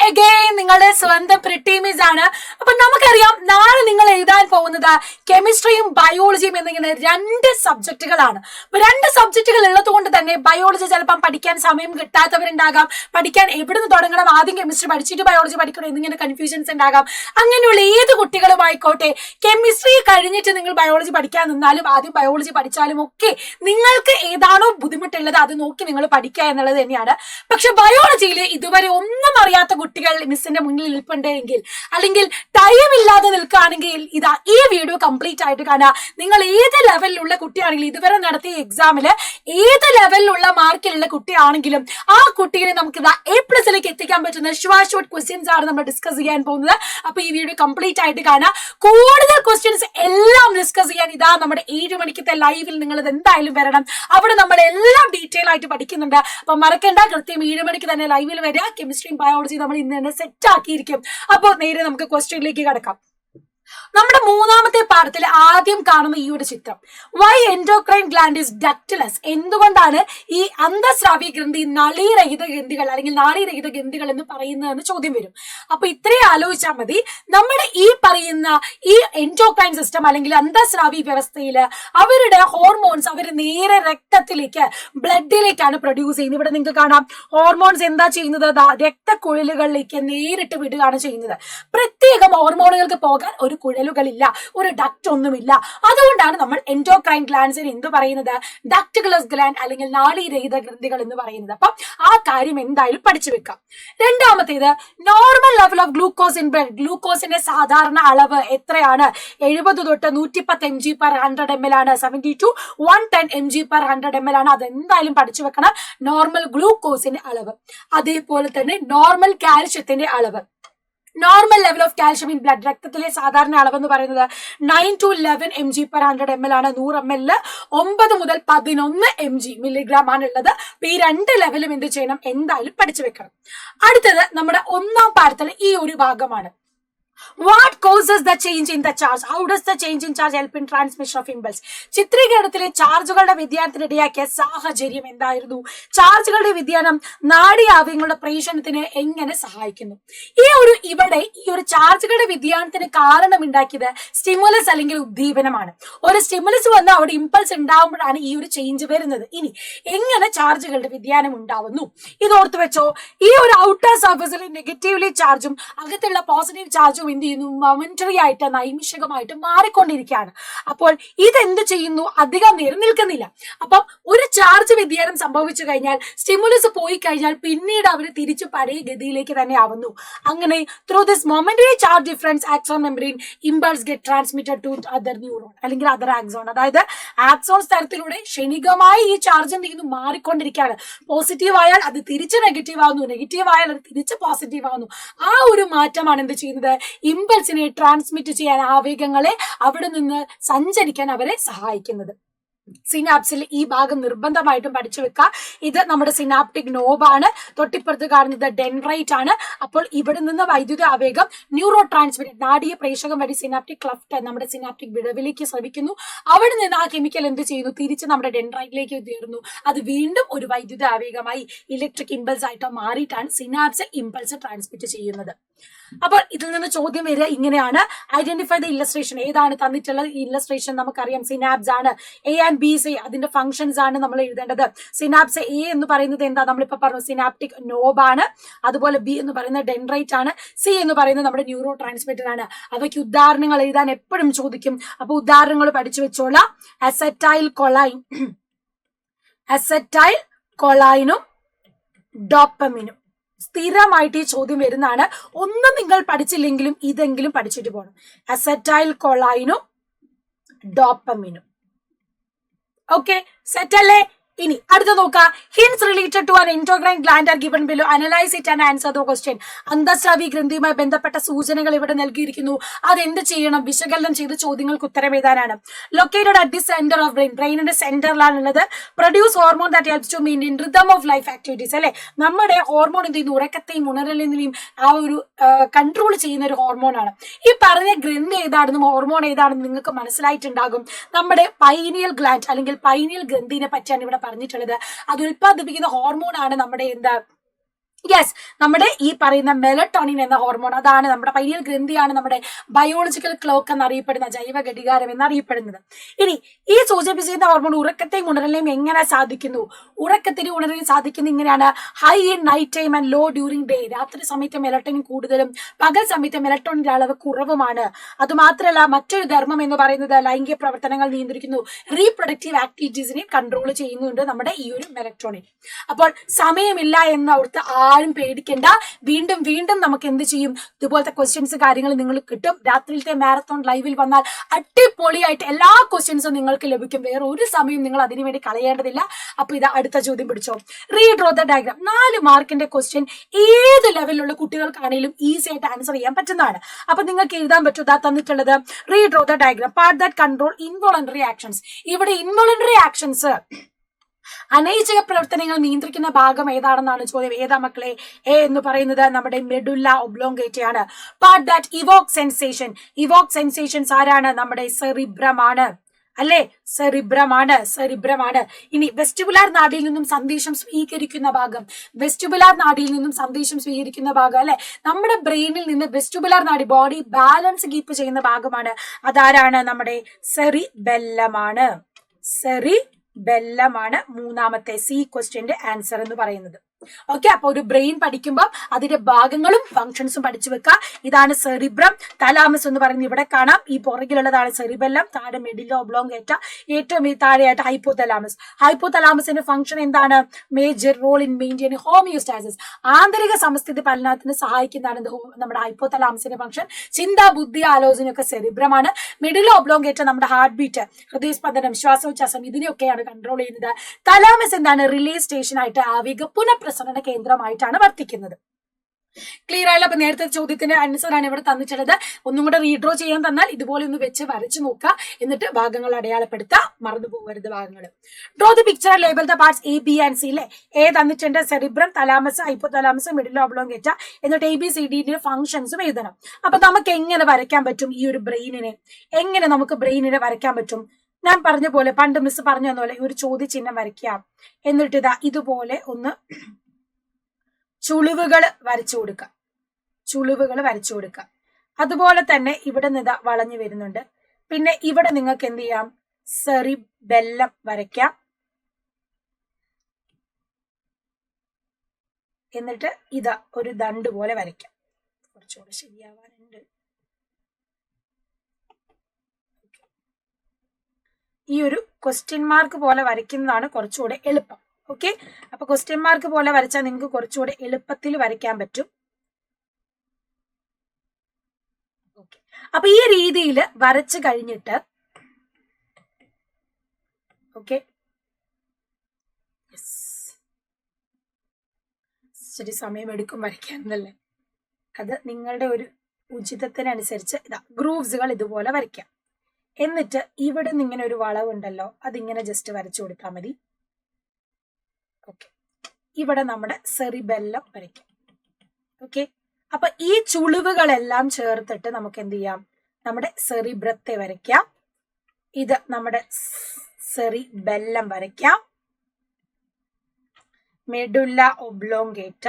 Again നിങ്ങളുടെ സ്വന്തം പ്രിട്ടീമീസ് ആണ്. അപ്പൊ നമുക്കറിയാം നാളെ നിങ്ങൾ എഴുതാൻ പോകുന്നത് കെമിസ്ട്രിയും ബയോളജിയും എന്നിങ്ങനെ രണ്ട് സബ്ജക്റ്റുകളാണ്. അപ്പൊ രണ്ട് സബ്ജക്റ്റുകൾ ഉള്ളത് കൊണ്ട് തന്നെ ബയോളജി ചിലപ്പം പഠിക്കാൻ സമയം കിട്ടാത്തവരുണ്ടാകാം, പഠിക്കാൻ എവിടുന്ന് തുടങ്ങണം, ആദ്യം കെമിസ്ട്രി പഠിച്ചിട്ട് ബയോളജി പഠിക്കണം എന്നിങ്ങനെ കൺഫ്യൂഷൻസ് ഉണ്ടാകാം. അങ്ങനെയുള്ള ഏത് കുട്ടികളും ആയിക്കോട്ടെ, കെമിസ്ട്രി കഴിഞ്ഞിട്ട് നിങ്ങൾ ബയോളജി പഠിക്കാൻ നിന്നാലും ആദ്യം ബയോളജി പഠിച്ചാലും ഒക്കെ നിങ്ങൾക്ക് ഏതാണോ ബുദ്ധിമുട്ടുള്ളത് അത് നോക്കി നിങ്ങൾ പഠിക്കുക എന്നുള്ളത് തന്നെയാണ്. പക്ഷെ ബയോളജിയിൽ ഇതുവരെ ഒന്നും അറിയാത്ത കുട്ടികൾ മിസ്സിന്റെ മുന്നിൽ നിൽപ്പുണ്ടെങ്കിൽ അല്ലെങ്കിൽ ടൈം ഇല്ലാതെ നിൽക്കുകയാണെങ്കിൽ ഇതാ ഈ വീഡിയോ കംപ്ലീറ്റ് ആയിട്ട് കാണുക. നിങ്ങൾ ഏത് ലെവലിലുള്ള കുട്ടിയാണെങ്കിലും ഇതുവരെ നടത്തിയ എക്സാമില് ഏത് ലെവലിലുള്ള മാർക്കിലുള്ള കുട്ടിയാണെങ്കിലും ആ കുട്ടിയെ നമുക്ക് ഇതാ A+ എത്തിക്കാൻ പറ്റുന്ന ഷോർട്ട് ക്വസ്റ്റ്യൻസ് ആണ് നമ്മൾ ഡിസ്കസ് ചെയ്യാൻ പോകുന്നത്. അപ്പൊ ഈ വീഡിയോ കംപ്ലീറ്റ് ആയിട്ട് കാണുക. കൂടുതൽ ക്വസ്റ്റ്യൻസ് എല്ലാം ഡിസ്കസ് ചെയ്യാൻ ഇതാ നമ്മുടെ 7 മണിക്കത്തെ ലൈവിൽ നിങ്ങൾ എന്തായാലും വരണം. അവിടെ നമ്മൾ എല്ലാം ഡീറ്റെയിൽ ആയിട്ട് പഠിക്കുന്നുണ്ട്. അപ്പൊ മറക്കണ്ട, കൃത്യം 7 മണിക്ക് തന്നെ ലൈവിൽ വരിക. കെമിസ്ട്രിയും ബയോളജി നമ്മൾ ഇന്ന് തന്നെ സെറ്റ് ആക്കിയിരിക്കും. അപ്പോൾ നേരെ നമുക്ക് ക്വസ്റ്റ്യനിലേക്ക് കടക്കാം. നമ്മുടെ മൂന്നാമത്തെ പാഠത്തിൽ ആദ്യം കാണുന്ന ഈ ഒരു ചിത്രം, വൈ എൻഡോക്രൈൻ ഗ്ലാൻഡ് ഈസ് ഡക്ടിലസ്, എന്തുകൊണ്ടാണ് ഈ അന്തസ്രാവ്യ ഗ്രന്ഥി നളീരഹിത ഗ്രന്ഥികൾ അല്ലെങ്കിൽ നാളീരഹിത ഗ്രന്ഥികൾ എന്ന് പറയുന്നതെന്ന് ചോദ്യം വരും. അപ്പൊ ഇത്രയും ആലോചിച്ചാൽ മതി. നമ്മുടെ ഈ പറയുന്ന ഈ എൻഡോക്രൈൻ സിസ്റ്റം അല്ലെങ്കിൽ അന്തസ്രാവി വ്യവസ്ഥയിൽ അവരുടെ ഹോർമോൺസ് അവർ നേരെ രക്തത്തിലേക്ക് ബ്ലഡിലേക്കാണ് പ്രൊഡ്യൂസ് ചെയ്യുന്നത്. ഇവിടെ നിങ്ങൾക്ക് കാണാം ഹോർമോൺസ് എന്താ ചെയ്യുന്നത്, രക്തക്കുഴലുകളിലേക്ക് നേരിട്ട് വിടുകയാണ് ചെയ്യുന്നത്. പ്രത്യേകം ഹോർമോണുകൾക്ക് പോകാൻ ഒരു കുഴലുകളില്ല, ഒരു ഡക്ട് ഒന്നുമില്ല. അതുകൊണ്ടാണ് നമ്മൾ എൻഡോക്രൈൻ ഗ്ലാൻഡ്സിന് എന്ത് പറയുന്നത്, ഡക്ടിക്കുലസ് ഗ്ലാൻഡ് അല്ലെങ്കിൽ നാളീരഹിത ഗ്രന്ഥികൾ എന്ന് പറയുന്നത്. അപ്പം ആ കാര്യം എന്തായാലും പഠിച്ചു വെക്കാം. രണ്ടാമത്തേത്, normal level of glucose in blood, ഗ്ലൂക്കോസിന്റെ സാധാരണ അളവ് എത്രയാണ്? 70 തൊട്ട് 110 mg/100 ml ആണ്. 70 to 110 mg/100 ml ആണ്. അതെന്തായാലും പഠിച്ചു വെക്കണം. നോർമൽ ഗ്ലൂക്കോസിന്റെ അളവ്, അതേപോലെ തന്നെ നോർമൽ കാൽഷ്യത്തിന്റെ അളവ്. Normal level of calcium in blood, രക്തത്തിലെ സാധാരണ അളവ് എന്ന് പറയുന്നത് 9 to 11 mg/100 ml ആണ്. 100 ml 9 മുതൽ 11 mg ആണ് ഉള്ളത്. അപ്പൊ ഈ രണ്ട് ലെവലും എന്ത് ചെയ്യണം, എന്തായാലും പഠിച്ചു വെക്കണം. അടുത്തത് നമ്മുടെ ഒന്നാം പാഠത്തിലെ ഈ ഒരു ഭാഗമാണ്. What causes the change in the charge? How does the change in charge help in transmission of impulse? ചിത്രീകരണത്തിലെ ചാർജുകളുടെ വ്യതിയാനത്തിനിടയാക്കിയ സാഹചര്യം എന്തായിരുന്നു? ചാർജുകളുടെ വ്യതിയാനം നാഡീആവയവങ്ങളുടെ പ്രേഷണത്തിന് എങ്ങനെ സഹായിക്കുന്നു? ഈ ഒരു ചാർജുകളുടെ വ്യതിയാനത്തിന് കാരണമുണ്ടാക്കിയത് സ്റ്റിമുലസ് അല്ലെങ്കിൽ ഉദ്ദീപനമാണ്. ഒരു സ്റ്റിമുലസ് വന്ന് അവിടെ ഇമ്പൾസ് ഉണ്ടാവുമ്പോഴാണ് ഈ ഒരു ചേഞ്ച് വരുന്നത്. ഇനി എങ്ങനെ ചാർജുകളുടെ വ്യതിയാനം ഉണ്ടാവുന്നു ഇത് ഓർത്തു വെച്ചോ. ഈ ഒരു ഔട്ടർ സർഫസിൽ നെഗറ്റീവ്ലി ചാർജും അകത്തുള്ള പോസിറ്റീവ് ചാർജും എന്ത് ചെയ്യുന്നു, മൊമെന്ററി ആയിട്ട് നൈമിഷികമായിട്ട് മാറിക്കൊണ്ടിരിക്കുകയാണ്. അപ്പോൾ ഇതെന്ത് ചെയ്യുന്നു, അധികം നേരം നിൽക്കുന്നില്ല. അപ്പം ഒരു ചാർജ് വ്യതിയാനം സംഭവിച്ചു കഴിഞ്ഞാൽ, സ്റ്റിമുലസ് പോയി കഴിഞ്ഞാൽ പിന്നീട് അവർ തിരിച്ചു പഴയ ഗതിയിലേക്ക് തന്നെ ആവുന്നു. അങ്ങനെ through this momentary charge difference axon membrane impulse get transmitted to other neuron അല്ലെങ്കിൽ അതർ ആക്സോൺ. അതായത് ആക്സോൺസ് തരത്തിലൂടെ ക്ഷണികമായി ഈ ചാർജ് എന്ത് ചെയ്യുന്നു, മാറിക്കൊണ്ടിരിക്കുകയാണ്. പോസിറ്റീവ് ആയാൽ അത് തിരിച്ച് നെഗറ്റീവ് ആവുന്നു, നെഗറ്റീവ് ആയാൽ അത് തിരിച്ച് പോസിറ്റീവ് ആവുന്നു. ആ ഒരു മാറ്റമാണ് എന്ത് ചെയ്യുന്നത്, ഇമ്പൾസിനെ ട്രാൻസ്മിറ്റ് ചെയ്യാൻ, ആവേഗങ്ങളെ അവിടെ നിന്ന് സഞ്ചരിക്കാൻ അവരെ സഹായിക്കുന്നത്. സിനാപ്സിൽ ഈ ഭാഗം നിർബന്ധമായിട്ടും പഠിച്ചു വെക്കുക. ഇത് നമ്മുടെ സിനാപ്റ്റിക് നോബാണ്. തൊട്ടിപ്പുറത്ത് കാണുന്നത് ഡെൻഡ്രൈറ്റ് ആണ്. അപ്പോൾ ഇവിടെ നിന്ന് വൈദ്യുത ആവേഗം ന്യൂറോ ട്രാൻസ്മിറ്റർ നാഡീയ പ്രേഷകം വഴി സിനാപ്റ്റിക് ക്ലഫ്റ്റ് നമ്മുടെ സിനാപ്റ്റിക് വിടവിലേക്ക് ശ്രമിക്കുന്നു. അവിടെ നിന്ന് ആ കെമിക്കൽ എന്ത് ചെയ്യുന്നു, തിരിച്ച് നമ്മുടെ ഡെൻഡ്രൈറ്റിലേക്ക് തീർന്നു. അത് വീണ്ടും ഒരു വൈദ്യുത ആവേഗമായി ഇലക്ട്രിക് ഇമ്പൾസ് ആയിട്ട് മാറിയിട്ടാണ് സിനാപ്സിൽ ഇമ്പൾസ് ട്രാൻസ്മിറ്റ് ചെയ്യുന്നത്. അപ്പോൾ ഇതിൽ നിന്ന് ചോദ്യം വരിക ഇങ്ങനെയാണ്, ഐഡന്റിഫൈ ദ ഇല്ലസ്ട്രേഷൻ. ഏതാണ് തന്നിട്ടുള്ള ഇല്ലസ്ട്രേഷൻ? നമുക്കറിയാം സിനാപ്സ് ആണ്. A and B അതിന്റെ ഫംഗ്ഷൻസ് ആണ് നമ്മൾ എഴുതേണ്ടത്. സിനാപ്സ് A എന്ന് പറയുന്നത് എന്താ, നമ്മളിപ്പോ പറഞ്ഞു സിനാപ്റ്റിക് നോബ് ആണ്. അതുപോലെ B എന്ന് പറയുന്നത് ഡെൻഡ്രൈറ്റ് ആണ്. C എന്ന് പറയുന്നത് നമ്മുടെ ന്യൂറോ ട്രാൻസ്മിറ്റർ ആണ്. അവയ്ക്ക് ഉദാഹരണങ്ങൾ എഴുതാൻ എപ്പോഴും ചോദിക്കും. അപ്പൊ ഉദാഹരണങ്ങൾ പഠിച്ചു വെച്ചോളാം. അസറ്റൈൽ കൊളൈനും ഡോപ്പമിനും സ്ഥിരമായിട്ട് ഈ ചോദ്യം വരുന്നതാണ്. ഒന്നും നിങ്ങൾ പഠിച്ചില്ലെങ്കിലും ഇതെങ്കിലും പഠിച്ചിട്ട് പോകണം. അസറ്റൈൽ കൊളൈനും ഡോപ്പമിനും. ഓക്കെ, സെറ്റ് അല്ലേ? ഇനി അടുത്ത നോക്കുക. Hints related to an endocrine gland are given below. Analyse it and answer the question. അന്തസ്രാവി ഗ്രന്ഥിയുമായി ബന്ധപ്പെട്ട സൂചനകൾ ഇവിടെ നൽകിയിരിക്കുന്നു. അതെന്ത് ചെയ്യണം, വിശകലനം ചെയ്ത് ചോദ്യങ്ങൾക്ക് ഉത്തരം എഴുതാനാണ്. Located at the centre of brain, ബ്രെയിനിന്റെ സെന്ററിലാണുള്ളത്. Produce hormone that helps to maintain rhythm of life activities. അല്ലെ, നമ്മുടെ ഹോർമോൺ എന്ത് ചെയ്യുന്നു, ഉറക്കത്തെയും ഉണരലിനെയും ആ ഒരു കൺട്രോൾ ചെയ്യുന്ന ഒരു ഹോർമോണാണ്. ഈ പറഞ്ഞ ഗ്രന്ഥി ഏതാണെന്നും ഹോർമോൺ ഏതാണെന്നും നിങ്ങൾക്ക് മനസ്സിലായിട്ടുണ്ടാകും. നമ്മുടെ പൈനിയൽ ഗ്ലാൻഡ് അല്ലെങ്കിൽ പൈനിയൽ ഗ്രന്ഥിനെ പറ്റിയാണ് ഇവിടെ പറഞ്ഞിട്ടുള്ളത്. അത് ഉൽപ്പാദിപ്പിക്കുന്ന ഹോർമോൺ ആണ് നമ്മുടെ യെസ്, നമ്മുടെ ഈ പറയുന്ന മെലട്ടോണിൻ എന്ന ഹോർമോൺ, അതാണ് നമ്മുടെ പൈനിയൽ ഗ്രന്ഥിയാണ് നമ്മുടെ ബയോളജിക്കൽ ക്ലോക്ക് എന്നറിയപ്പെടുന്ന ജൈവ ഘടികാരം എന്നറിയപ്പെടുന്നത്. ഇനി ഈ സൂചിപ്പിച്ചിരുന്ന ഹോർമോൺ ഉറക്കത്തെയും ഉണരലിനെയും എങ്ങനെ സാധിക്കുന്നു? ഉറക്കത്തിന് ഉണരലിന് സാധിക്കുന്നത് ഇങ്ങനെയാണ്: high in night time and low during day. രാത്രി സമയത്ത് മെലട്ടോണിൻ കൂടുതലും പകൽ സമയത്ത് മെലട്ടോണിന്റെ അളവ് കുറവുമാണ്. അതുമാത്രമല്ല, മറ്റൊരു ധർമ്മം എന്ന് പറയുന്നത് ലൈംഗിക പ്രവർത്തനങ്ങൾ നിയന്ത്രിക്കുന്നു, റീപ്രൊഡക്റ്റീവ് ആക്ടിവിറ്റീസിനെ കൺട്രോൾ ചെയ്യുന്നുണ്ട് നമ്മുടെ ഈ ഒരു മെലട്ടോണിൻ. അപ്പോൾ സമയമില്ല എന്നോർത്ത് ആരും പേടിക്കണ്ട. വീണ്ടും വീണ്ടും നമുക്ക് എന്ത് ചെയ്യും, ഇതുപോലത്തെ ക്വസ്റ്റ്യൻസ് കാര്യങ്ങൾ നിങ്ങൾ കിട്ടും. രാത്രിയിലത്തെ മാരത്തോൺ ലൈവിൽ വന്നാൽ അടിപൊളിയായിട്ട് എല്ലാ ക്വസ്റ്റ്യൻസും നിങ്ങൾക്ക് ലഭിക്കും. വേറെ ഒരു സമയം നിങ്ങൾ അതിനുവേണ്ടി കളയേണ്ടതില്ല. അപ്പൊ ഇത് അടുത്ത ചോദ്യം പിടിച്ചോ. Redraw the diagram. 4 മാർക്കിന്റെ ക്വസ്റ്റ്യൻ ഏത് ലെവലിലുള്ള കുട്ടികൾക്കാണെങ്കിലും ഈസി ആയിട്ട് ആൻസർ ചെയ്യാൻ പറ്റുന്നതാണ്. അപ്പൊ നിങ്ങൾക്ക് എഴുതാൻ പറ്റും, ഇതാ തന്നിട്ടുള്ളത് redraw the diagram. Part that control involuntary actions. ഇവിടെ ഇൻവോളണ്ടറി ആക്ഷൻസ്, അനൈച്ഛിക പ്രവർത്തനങ്ങൾ നിയന്ത്രിക്കുന്ന ഭാഗം ഏതാണെന്നാണ് ചോദ്യം. ഏതാ മക്കളെ? എ എന്ന് പറയുന്നത് നമ്മുടെ മെഡുല്ല ഒബ്ലോങ്കേറ്റ ആണ്. Part that Evoque sensation. Evoque sensations ആരാണ്? നമ്മുടെ സെറിബ്രം ആണ്, അല്ലെ? സെറിബ്രമാണ്. ഇനി വെസ്റ്റിബുലാർ നാഡിയിൽ നിന്നും സന്ദേശം സ്വീകരിക്കുന്ന ഭാഗം, വെസ്റ്റിബുലാർ നാഡിയിൽ നിന്നും സന്ദേശം സ്വീകരിക്കുന്ന ഭാഗം, അല്ലെ? നമ്മുടെ ബ്രെയിനിൽ നിന്ന് വെസ്റ്റിബുലാർ നാഡി, ബോഡി ബാലൻസ് കീപ്പ് ചെയ്യുന്ന ഭാഗമാണ്. അതാരാണ്? നമ്മുടെ സെറിബെല്ലമാണ്. സെറിബെല്ലമാണ് മൂന്നാമത്തെ സി ക്വസ്റ്റ്യന്റെ ആൻസർ എന്ന് പറയുന്നത്. ഓക്കെ, അപ്പൊ ഒരു ബ്രെയിൻ പഠിക്കുമ്പോൾ അതിന്റെ ഭാഗങ്ങളും ഫങ്ഷൻസും പഠിച്ചു വെക്കുക. ഇതാണ് സെറിബ്രം. തലാമസ് എന്ന് പറയുന്നത് ഇവിടെ കാണാം. ഈ പുറകിലുള്ളതാണ് സെറിബെല്ലം. താഴെ മെഡില്ല ഒബ്ലോങ്കേറ്റ, ഏറ്റവും താഴെയായിട്ട് ഹൈപ്പോതലാമസ്. ഹൈപ്പോതലാമസിന്റെ ഫംഗ്ഷൻ എന്താണ്? Major role in maintaining homeostasis. ആന്തരിക സമസ്ഥിതി പാലനത്തിന് സഹായിക്കുന്നതാണ് നമ്മുടെ ഹൈപ്പോതലാമസിന്റെ ഫംഗ്ഷൻ. ചിന്ത, ബുദ്ധി, ആലോചനയൊക്കെ സെറിബ്രമാണ്. മെഡില്ല ഒബ്ലോങ്കേറ്റ നമ്മുടെ ഹാർട്ട് ബീറ്റ്, ഹൃദയസ്പന്ദനം, ശ്വാസോച്ഛ്വാസം ഇതിനെയൊക്കെയാണ് കൺട്രോൾ ചെയ്യുന്നത്. തലാമസ് എന്താണ്? റിലേ സ്റ്റേഷൻ ആയിട്ട് ആവേഗ പുനഃപ്രസരണ കേന്ദ്രമായിട്ടാണ് വർത്തിക്കുന്നത്. ക്ലിയർ ആയല്ലോ? അപ്പൊ നേരത്തെ ചോദ്യത്തിന്റെ ആൻസർ ആണ് ഇവിടെ തന്നിട്ടുള്ളത്. ഒന്നും കൂടെ റീഡ്രോ ചെയ്യാൻ തന്നാൽ ഇതുപോലെ ഒന്ന് വെച്ച് വരച്ചു നോക്കുക, എന്നിട്ട് ഭാഗങ്ങൾ അടയാളപ്പെടുത്താം, മറന്നു പോകരുത് ഭാഗങ്ങൾ. Draw the picture, label the parts A, B and C. അല്ലെ? എ തന്നിട്ടുണ്ട് സെറിബ്രം, തലാമസ്, ഹൈപ്പോതലാമസ്, മെഡില്ല ഒബ്ലോങ്കേറ്റ. എന്നിട്ട് എ, ബി, സി, ഡിന്റെ ഫംഗ്ഷൻസും എഴുതണം. അപ്പൊ നമുക്ക് എങ്ങനെ വരയ്ക്കാൻ പറ്റും ഈ ഒരു ബ്രെയിനിനെ? എങ്ങനെ നമുക്ക് ബ്രെയിനിനെ വരയ്ക്കാൻ പറ്റും? ഞാൻ പറഞ്ഞ പോലെ, പണ്ട് മിസ് പറഞ്ഞ പോലെ ഒരു ചോദ്യചിഹ്നം വരയ്ക്കാം. എന്നിട്ട് ഇതാ ഇതുപോലെ ഒന്ന് ചുളിവുകൾ വരച്ചു കൊടുക്കുക. അതുപോലെ തന്നെ ഇവിടെ നിന്ന് വളഞ്ഞു വരുന്നുണ്ട്. പിന്നെ ഇവിടെ നിങ്ങൾക്ക് എന്ത് ചെയ്യാം? സെറിബെല്ലം വരയ്ക്കാം. എന്നിട്ട് ഇതാ ഒരു ദണ്ട് പോലെ വരയ്ക്കാം. കുറച്ചുകൂടെ ശരിയാവാനുണ്ട്. ഈ ഒരു ക്വസ്റ്റ്യൻ മാർക്ക് പോലെ വരയ്ക്കുന്നതാണ് കുറച്ചുകൂടെ എളുപ്പം. ഓക്കെ, അപ്പൊ ക്വസ്റ്റ്യൻ മാർക്ക് പോലെ വരച്ചാൽ നിങ്ങൾക്ക് കുറച്ചുകൂടെ എളുപ്പത്തിൽ വരയ്ക്കാൻ പറ്റും. ഓക്കെ, അപ്പൊ ഈ രീതിയിൽ വരച്ചു കഴിഞ്ഞിട്ട്, ഓക്കെ, ശരി, സമയമെടുക്കും വരയ്ക്കാന്നല്ലേ? അത് നിങ്ങളുടെ ഒരു ഉചിതത്തിനനുസരിച്ച് ഇതാ ഗ്രൂവ്സുകൾ ഇതുപോലെ വരയ്ക്കാം. എന്നിട്ട് ഇവിടെ നിന്ന് ഇങ്ങനെ ഒരു വളവുണ്ടല്ലോ, അതിങ്ങനെ ജസ്റ്റ് വരച്ചു കൊടുത്താൽ മതി. ഓക്കെ, ഇവിടെ നമ്മുടെ സെറിബെല്ലം വരയ്ക്കാം. ഓക്കെ, അപ്പൊ ഈ ചുളിവുകളെല്ലാം ചേർത്തിട്ട് നമുക്ക് എന്ത് ചെയ്യാം? നമ്മുടെ സെറിബ്രത്തെ വരയ്ക്കാം. ഇത് നമ്മുടെ സെറിബെല്ലം വരയ്ക്കാം. Medulla oblongata.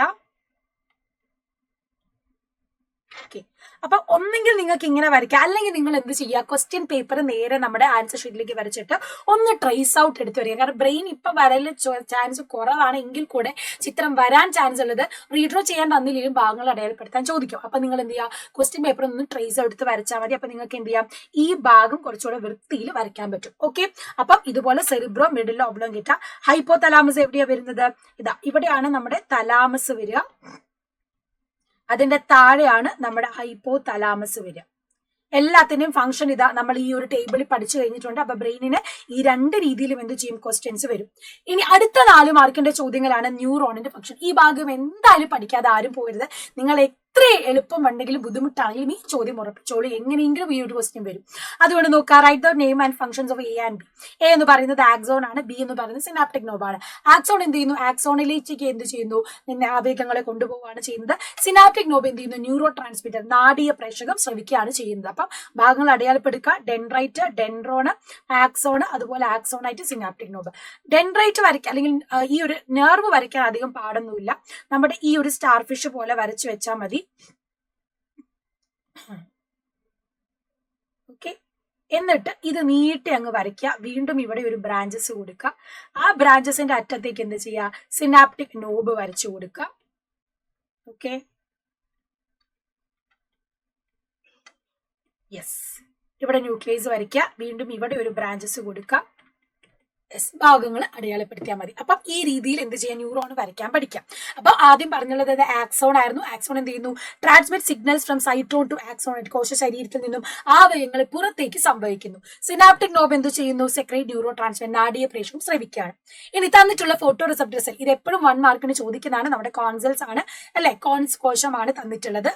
ഓക്കെ, അപ്പൊ ഒന്നെങ്കിൽ നിങ്ങൾക്ക് ഇങ്ങനെ വരയ്ക്കാം, അല്ലെങ്കിൽ നിങ്ങൾ എന്ത് ചെയ്യുക? ക്വസ്റ്റ്യൻ പേപ്പർ നേരെ നമ്മുടെ ആൻസർ ഷീറ്റിലേക്ക് വരച്ചിട്ട് ഒന്ന് ട്രേസ് ഔട്ട് എടുത്ത് വരിക. കാരണം ബ്രെയിൻ ഇപ്പൊ വരല് ചാൻസ് കുറവാണ്, എങ്കിൽ കൂടെ ചിത്രം വരാൻ ചാൻസ് ഉള്ളത് റീഡ്രോ ചെയ്യാൻ തന്നില്ലെങ്കിലും ഭാഗങ്ങൾ അടയാളപ്പെടുത്താൻ ചോദിക്കും. അപ്പൊ നിങ്ങൾ എന്ത് ചെയ്യുക? ക്വസ്റ്റ്യൻ പേപ്പർ ഒന്ന് ട്രേസ് ഔട്ട് എടുത്ത് വരച്ചാൽ മതി. അപ്പൊ നിങ്ങൾക്ക് എന്ത് ചെയ്യാം? ഈ ഭാഗം കുറച്ചുകൂടെ വൃത്തിയിൽ വരയ്ക്കാൻ പറ്റും. ഓക്കെ, അപ്പം ഇതുപോലെ സെറിബ്രോ, മെഡുല്ല ഒബ്ലോങ്കേറ്റ. ഹൈപ്പോതലാമസ് എവിടെയാ വരുന്നത്? ഇതാ ഇവിടെയാണ് നമ്മുടെ തലാമസ് വരിക. അതിന്റെ താഴെയാണ് നമ്മുടെ ഹൈപ്പോതലാമസ് വരിക. എല്ലാത്തിന്റെയും ഫംഗ്ഷൻ ഇതാ നമ്മൾ ഈ ഒരു ടേബിളിൽ പഠിച്ചു കഴിഞ്ഞിട്ടുണ്ട്. അപ്പൊ ബ്രെയിനിന് ഈ രണ്ട് രീതിയിലും എന്ത് ചെയ്യും? ക്വസ്റ്റ്യൻസ് വരും. ഇനി അടുത്ത 4 മാർക്കിന്റെ ചോദ്യങ്ങളാണ് ന്യൂറോണിന്റെ ഫംഗ്ഷൻ. ഈ ഭാഗം എന്തായാലും പഠിക്കാതെ ആരും പോകരുത്. നിങ്ങൾ എത്ര എളുപ്പം ഉണ്ടെങ്കിലും ബുദ്ധിമുട്ടാണെങ്കിലും ഈ ചോദ്യം ഉറപ്പിച്ചോളൂ, എങ്ങനെയെങ്കിലും ഈ ഒരു ക്വസ്റ്റ്യൻ വരും. അതുകൊണ്ട് നോക്കുക, write the name and functions of A and B. A എന്ന് പറയുന്നത് ആക്സോൺ ആണ്, ബി എന്ന് പറയുന്നത് സിനാപ്റ്റിക് നോബ് ആണ്. ആക്സോൺ എന്ത് ചെയ്യുന്നു? ആക്സോണിലേക്ക് എന്ത് ചെയ്യുന്നു? നിന്നെ ആവേഗങ്ങളെ കൊണ്ടുപോവുകയാണ് ചെയ്യുന്നത്. സിനാപ്റ്റിക് നോബ് എന്ത് ചെയ്യുന്നു? ന്യൂറോ ട്രാൻസ്മിറ്റർ, നാഡീയ പ്രേഷകം ശ്രവിക്കുകയാണ് ചെയ്യുന്നത്. അപ്പം ഭാഗങ്ങൾ അടയാളപ്പെടുക്കുക: ഡെൻഡ്രൈറ്റ്, ഡെൻഡ്രോണ്, ആക്സോൺ, അതുപോലെ ആക്സോണായിട്ട് സിനാപ്റ്റിക് നോബ്. ഡെൻഡ്രൈറ്റ് വരയ്ക്കുക അല്ലെങ്കിൽ ഈ ഒരു നെർവ് വരയ്ക്കാൻ അധികം പാടൊന്നുമില്ല. നമ്മുടെ ഈ ഒരു സ്റ്റാർ ഫിഷ് പോലെ വരച്ചു വെച്ചാൽ മതി. ഓക്കെ, എന്നിട്ട് ഇത് നീട്ടി അങ്ങ് വരയ്ക്കുക. വീണ്ടും ഇവിടെ ഒരു ബ്രാഞ്ചസ് കൊടുക്കുക. ആ ബ്രാഞ്ചസിന്റെ അറ്റത്തേക്ക് എന്ത് ചെയ്യുക? സിനാപ്റ്റിക് നോബ് വരച്ചു കൊടുക്കുക. ഓക്കെ, യെസ്, ഇവിടെ ന്യൂക്ലിയസ് വരയ്ക്കുക. വീണ്ടും ഇവിടെ ഒരു ബ്രാഞ്ചസ് കൊടുക്കുക. ഭാഗങ്ങൾ അടയാളപ്പെടുത്തിയാൽ മതി. അപ്പം ഈ രീതിയിൽ എന്ത് ചെയ്യാം? ന്യൂറോൺ വരയ്ക്കാൻ പഠിക്കാം. അപ്പൊ ആദ്യം പറഞ്ഞുള്ളത് ആക്സോൺ ആയിരുന്നു. ആക്സോൺ എന്ത് ചെയ്യുന്നു? Transmit signals from cyton to axon, കോശ ശരീരത്തിൽ നിന്നും ആവയവങ്ങളെ പുറത്തേക്ക് സംഭവിക്കുന്നു. സിനാപ്റ്റിക് നോബ് എന്ത് ചെയ്യുന്നു? സെക്രേറ്റ് ന്യൂറോ ട്രാൻസ്മിറ്റ്, നാഡീയ പ്രേഷകം ശ്രവിക്കുകയാണ്. ഇനി തന്നിട്ടുള്ള ഫോട്ടോ റിസപ്റ്റർ സെൽ, ഇത് എപ്പോഴും 1 മാർക്കിന് ചോദിക്കുന്നതാണ്. നമ്മുടെ കോൺസെൽസ് ആണ് അല്ലെ, കോൺസ് കോശമാണ് തന്നിട്ടുള്ളത്.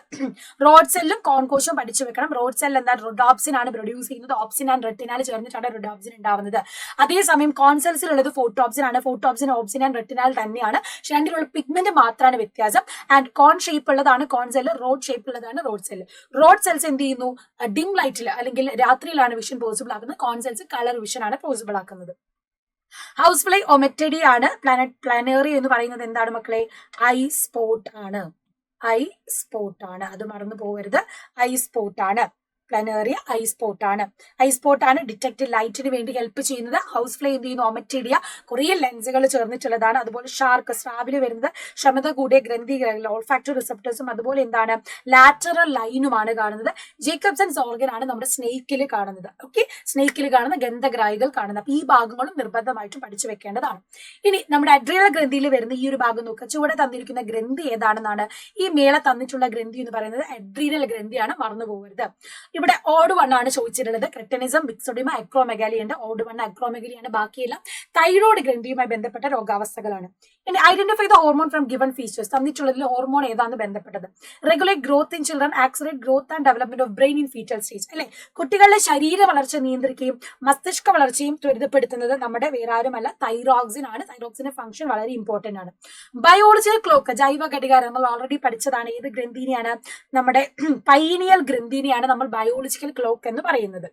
റോഡ് സെല്ലും കോൺ കോശം പഠിച്ചു വെക്കണം. റോഡ് സെൽ എന്താണ്? റൊഡോപ്സിൻ ആണ് പ്രൊഡ്യൂസ് ചെയ്യുന്നത്. ഓപ്സിൻ ആൻഡ് റെറ്റിനാൽ ചേർന്നിട്ടാണ് റൊഡോപ്സിൻ ഉണ്ടാവുന്നത്. അതേസമയം കോൺസെൽസിലുള്ളത് ഫോട്ടോപ്സിൻ ആണ്. ഫോട്ടോപ്സിൻ, ഓപ്സിൻ ആൻഡ് റെറ്റിനാൽ തന്നെയാണ്. പക്ഷെ രണ്ടിലുള്ള പിഗ്മെന്റ് മാത്രമാണ് വ്യത്യാസം. ആൻഡ് കോൺ ഷേപ്പ് ഉള്ളതാണ് കോൺ സെല്ല്, റോഡ് ഷേപ്പ് ഉള്ളതാണ് റോഡ് സെല്ല്. റോഡ് സെൽസ് എന്ത് ചെയ്യുന്നു? ഡിം ലൈറ്റിൽ അല്ലെങ്കിൽ രാത്രിയിലാണ് വിഷൻ പോസിബിൾ ആക്കുന്നത്. കോൺ സെൽസ് കളർ വിഷൻ ആണ് പോസിബിൾ ആക്കുന്നത്. ഹൗസ് ഫ്ലൈ ഒമെറ്റഡി ആണ്. പ്ലാനറി എന്ന് പറയുന്നത് എന്താണ് മക്കളെ? ഐ സ്പോട്ട് ആണ്. ഐ സ്പോട്ട് ആണ്, അത് മറന്നു പോകരുത്. ഐ സ്പോട്ട് ആണ്. പ്ലാനേറിയ ഐ സ്പോട്ട് ആണ്. ഐ സ്പോട്ട് ആണ് ഡിറ്റക്ട് ലൈറ്റിന് വേണ്ടി ഹെൽപ്പ് ചെയ്യുന്നത്. ഹൗസ് ഫ്ലൈ എന്ത് ചെയ്യുന്നു? ഒമറ്റീഡിയ, കുറേ ലെൻസുകൾ ചേർന്നിട്ടുള്ളതാണ്. അതുപോലെ ഷാർക്ക്, സ്രാവില് വരുന്നത് ക്ഷമത കൂടിയ ഗ്രന്ഥികൾ, ഓൾഫാക്ടറി റിസപ്റ്റേഴ്സും അതുപോലെ എന്താണ്? ലാറ്ററൽ ലൈനുമാണ് കാണുന്നത്. ജേക്കബ്സൺസ് ഓർഗൻ ആണ് നമ്മുടെ സ്നേക്കിൽ കാണുന്നത്. ഓക്കെ, സ്നേക്കിൽ കാണുന്ന ഗന്ധഗ്രാഹികൾ കാണുന്നത്. അപ്പൊ ഈ ഭാഗങ്ങളും നിർബന്ധമായിട്ടും പഠിച്ചു വെക്കേണ്ടതാണ്. ഇനി നമ്മുടെ അഡ്രിനൽ ഗ്രന്ഥിയിൽ വരുന്ന ഈ ഒരു ഭാഗം നോക്കുക. ചുവടെ തന്നിരിക്കുന്ന ഗ്രന്ഥി ഏതാണെന്നാണ്? ഈ മേലെ തന്നിട്ടുള്ള ഗ്രന്ഥി എന്ന് പറയുന്നത് അഡ്രിനൽ ഗ്രന്ഥിയാണ്, മറന്നു പോകരുത്. ഇവിടെ ഓഡ് 1 ആണ് ചോദിച്ചിട്ടുള്ളത്. ക്രെറ്റനിസം, മിക്സോഡിമ, അക്രോമെഗാലി ഉണ്ട്. ഓഡ് 1 അക്രോമെഗാലിയാണ്. ബാക്കിയെല്ലാം തൈറോയ്ഡ് ഗ്രന്ഥിയുമായി ബന്ധപ്പെട്ട രോഗാവസ്ഥകളാണ്. ഇനി identify the hormone from given features. തന്നിട്ടുള്ളതിൽ ഹോർമോൺ ഏതാണ് ബന്ധപ്പെട്ടത്? Regulate growth in children, accelerate growth and development of brain in foetal stage. അല്ലെ, കുട്ടികളുടെ ശരീര വളർച്ച നിയന്ത്രിക്കുകയും മസ്തിഷ്ക വളർച്ചയും ത്വരിതപ്പെടുത്തുന്നത് നമ്മുടെ വേറെ ആരുമല്ല, തൈറോക്സിൻ ആണ്. തൈറോക്സിന്റെ ഫംഗ്ഷൻ വളരെ ഇമ്പോർട്ടന്റ് ആണ്. ബയോളജിക്കൽ ക്ലോക്ക്, ജൈവ ഘടികാരം, നമ്മൾ ഓൾറെഡി പഠിച്ചതാണ്. ഏത് ഗ്രന്ഥിനെയാണ്? നമ്മുടെ പൈനിയൽ ഗ്രന്ഥിനെയാണ് നമ്മൾ ബയോളജിക്കൽ ക്ലോക്ക് എന്ന് പറയുന്നത്.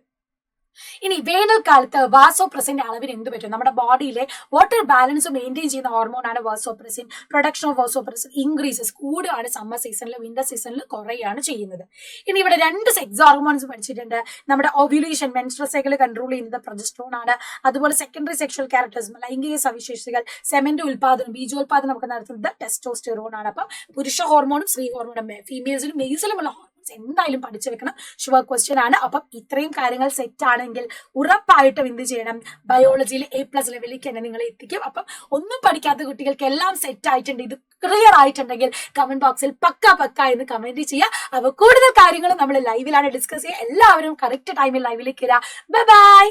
ഇനി വേനൽക്കാലത്ത് വാസോപ്രസിന്റെ അളവിന് എന്ത് പറ്റും? നമ്മുടെ ബോഡിയിലെ വാട്ടർ ബാലൻസ് മെയിൻറ്റെയിൻ ചെയ്യുന്ന ഹോർമോൺ ആണ് vasopressin. Production of vasopressin increases, കൂടുകയാണ് സമ്മർ സീസണിൽ, വിന്റർ സീസണിൽ കുറയാണ് ചെയ്യുന്നത്. ഇനി ഇവിടെ 2 സെക്സ് ഹോർമോൺസ് പഠിച്ചിട്ടുണ്ട്. നമ്മുടെ ഓവ്യുലേഷൻ, മെൻസ്ട്രൽ സൈക്കിൾ കൺട്രോൾ ചെയ്യുന്നത് പ്രൊജസ്ട്രോൺ ആണ്. അതുപോലെ സെക്കൻഡറി സെക്ഷൽ ക്യാരക്ടേഴ്സ്, ലൈംഗിക സവിശേഷതകൾ, സെമന്റ് ഉൽപാദനം, ബീജോത്പാദനം ഒക്കെ നടത്തുന്നത് ടെസ്റ്റോസ്റ്റെറോൺ ആണ്. അപ്പം പുരുഷ ഹോർമോണും സ്ത്രീ ഹോർമോണും ഫീമെയിൽസിലും മെയിൽസിലുമുള്ള എന്തായാലും പഠിച്ചു വെക്കണം. ഷുവർ ക്വസ്റ്റ്യൻ ആണ്. അപ്പം ഇത്രയും കാര്യങ്ങൾ സെറ്റ് ആണെങ്കിൽ ഉറപ്പായിട്ടും എന്ത് ചെയ്യണം? ബയോളജിയിൽ A+ ലെവലിലേക്ക് തന്നെ നിങ്ങളെ എത്തിക്കും. അപ്പം ഒന്നും പഠിക്കാത്ത കുട്ടികൾക്ക് എല്ലാം സെറ്റ് ആയിട്ടുണ്ട്, ഇത് ക്ലിയർ ആയിട്ടുണ്ടെങ്കിൽ കമന്റ് ബോക്സിൽ പക്ക എന്ന് കമന്റ് ചെയ്യുക. അപ്പൊ കൂടുതൽ കാര്യങ്ങൾ നമ്മൾ ലൈവിലാണ് ഡിസ്കസ് ചെയ്യുക. എല്ലാവരും കറക്റ്റ് ടൈമിൽ ലൈവിലേക്ക് വരിക. Bye bye.